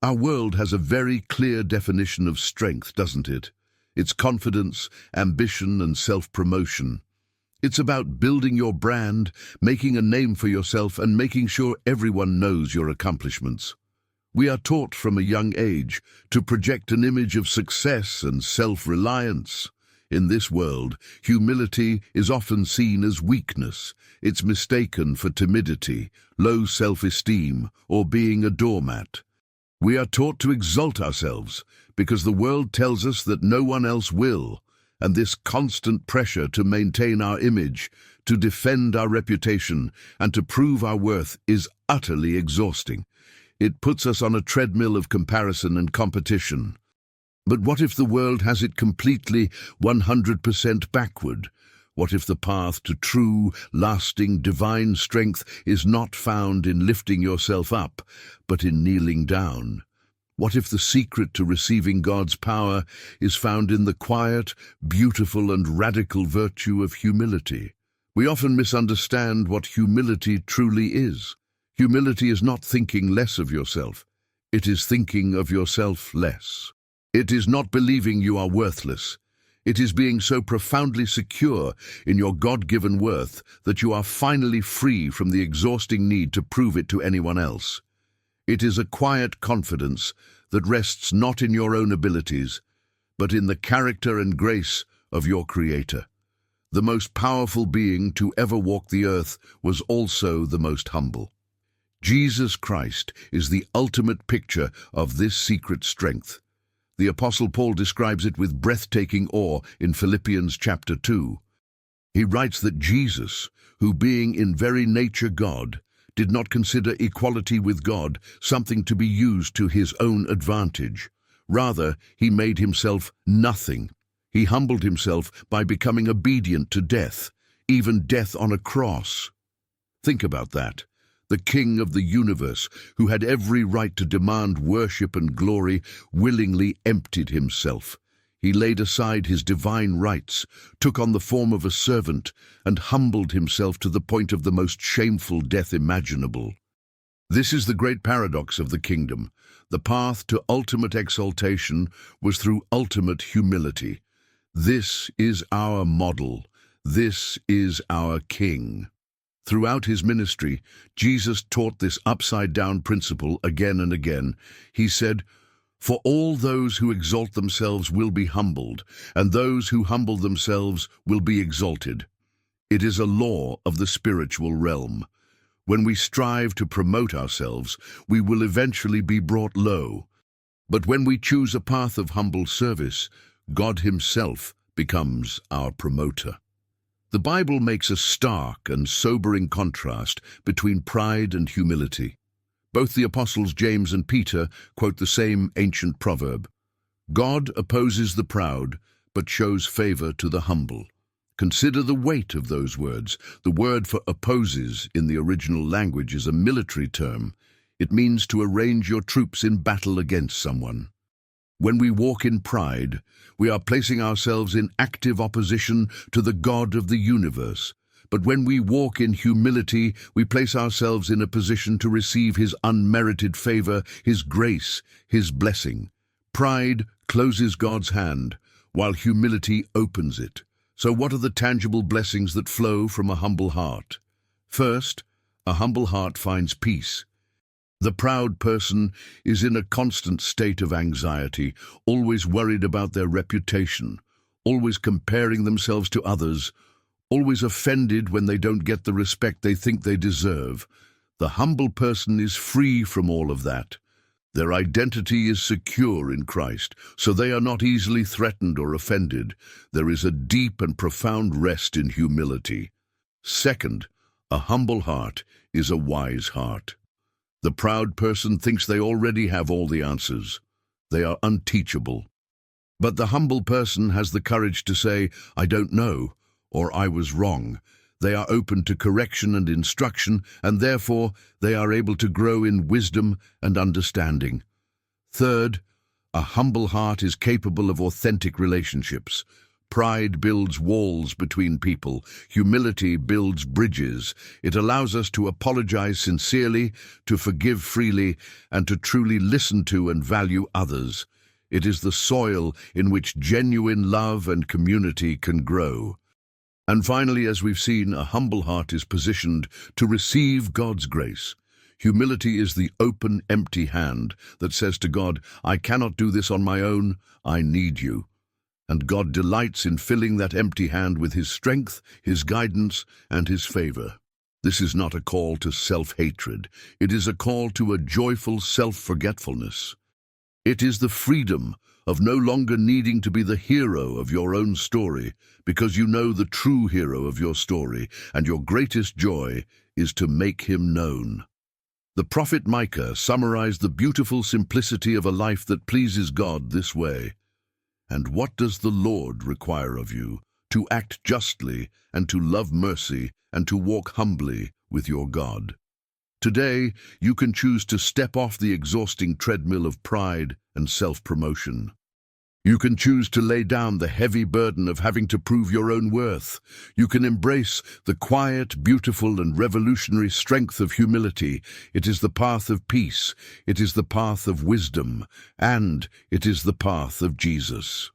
Our world has a very clear definition of strength, doesn't it? It's confidence, ambition, and self-promotion. It's about building your brand, making a name for yourself, and making sure everyone knows your accomplishments. We are taught from a young age to project an image of success and self-reliance. In this world, humility is often seen as weakness. It's mistaken for timidity, low self-esteem, or being a doormat. We are taught to exalt ourselves because the world tells us that no one else will, and this constant pressure to maintain our image, to defend our reputation, and to prove our worth is utterly exhausting. It puts us on a treadmill of comparison and competition. But what if the world has it completely 100% backward? What if the path to true, lasting, divine strength is not found in lifting yourself up, but in kneeling down? What if the secret to receiving God's power is found in the quiet, beautiful, and radical virtue of humility? We often misunderstand what humility truly is. Humility is not thinking less of yourself. It is thinking of yourself less. It is not believing you are worthless. It is being so profoundly secure in your God-given worth that you are finally free from the exhausting need to prove it to anyone else. It is a quiet confidence that rests not in your own abilities, but in the character and grace of your Creator. The most powerful being to ever walk the earth was also the most humble. Jesus Christ is the ultimate picture of this secret strength. The Apostle Paul describes it with breathtaking awe in Philippians chapter 2. He writes that Jesus, who being in very nature God, did not consider equality with God something to be used to his own advantage. Rather, he made himself nothing. He humbled himself by becoming obedient to death, even death on a cross. Think about that. The King of the universe, who had every right to demand worship and glory, willingly emptied himself. He laid aside his divine rights, took on the form of a servant, and humbled himself to the point of the most shameful death imaginable. This is the great paradox of the kingdom. The path to ultimate exaltation was through ultimate humility. This is our model. This is our King. Throughout his ministry, Jesus taught this upside-down principle again and again. He said, "For all those who exalt themselves will be humbled, and those who humble themselves will be exalted." It is a law of the spiritual realm. When we strive to promote ourselves, we will eventually be brought low. But when we choose a path of humble service, God himself becomes our promoter. The Bible makes a stark and sobering contrast between pride and humility. Both the apostles James and Peter quote the same ancient proverb: "God opposes the proud, but shows favor to the humble." Consider the weight of those words. The word for opposes in the original language is a military term. It means to arrange your troops in battle against someone. When we walk in pride, we are placing ourselves in active opposition to the God of the universe. But when we walk in humility, we place ourselves in a position to receive his unmerited favor, his grace, his blessing. Pride closes God's hand, while humility opens it. So what are the tangible blessings that flow from a humble heart? First, a humble heart finds peace. The proud person is in a constant state of anxiety, always worried about their reputation, always comparing themselves to others, always offended when they don't get the respect they think they deserve. The humble person is free from all of that. Their identity is secure in Christ, so they are not easily threatened or offended. There is a deep and profound rest in humility. Second, a humble heart is a wise heart. The proud person thinks they already have all the answers. They are unteachable. But the humble person has the courage to say, "I don't know," or "I was wrong." They are open to correction and instruction, and therefore they are able to grow in wisdom and understanding. Third, a humble heart is capable of authentic relationships. Pride builds walls between people. Humility builds bridges. It allows us to apologize sincerely, to forgive freely, and to truly listen to and value others. It is the soil in which genuine love and community can grow. And finally, as we've seen, a humble heart is positioned to receive God's grace. Humility is the open, empty hand that says to God, I cannot do this on my own, I need you. And God delights in filling that empty hand with His strength, His guidance, and His favor. This is not a call to self-hatred. It is a call to a joyful self-forgetfulness. It is the freedom of no longer needing to be the hero of your own story, because you know the true hero of your story, and your greatest joy is to make him known. The prophet Micah summarized the beautiful simplicity of a life that pleases God this way. And what does the Lord require of you? To act justly, and to love mercy, and to walk humbly with your God. Today, you can choose to step off the exhausting treadmill of pride and self-promotion. You can choose to lay down the heavy burden of having to prove your own worth. You can embrace the quiet, beautiful, and revolutionary strength of humility. It is the path of peace, it is the path of wisdom, and it is the path of Jesus.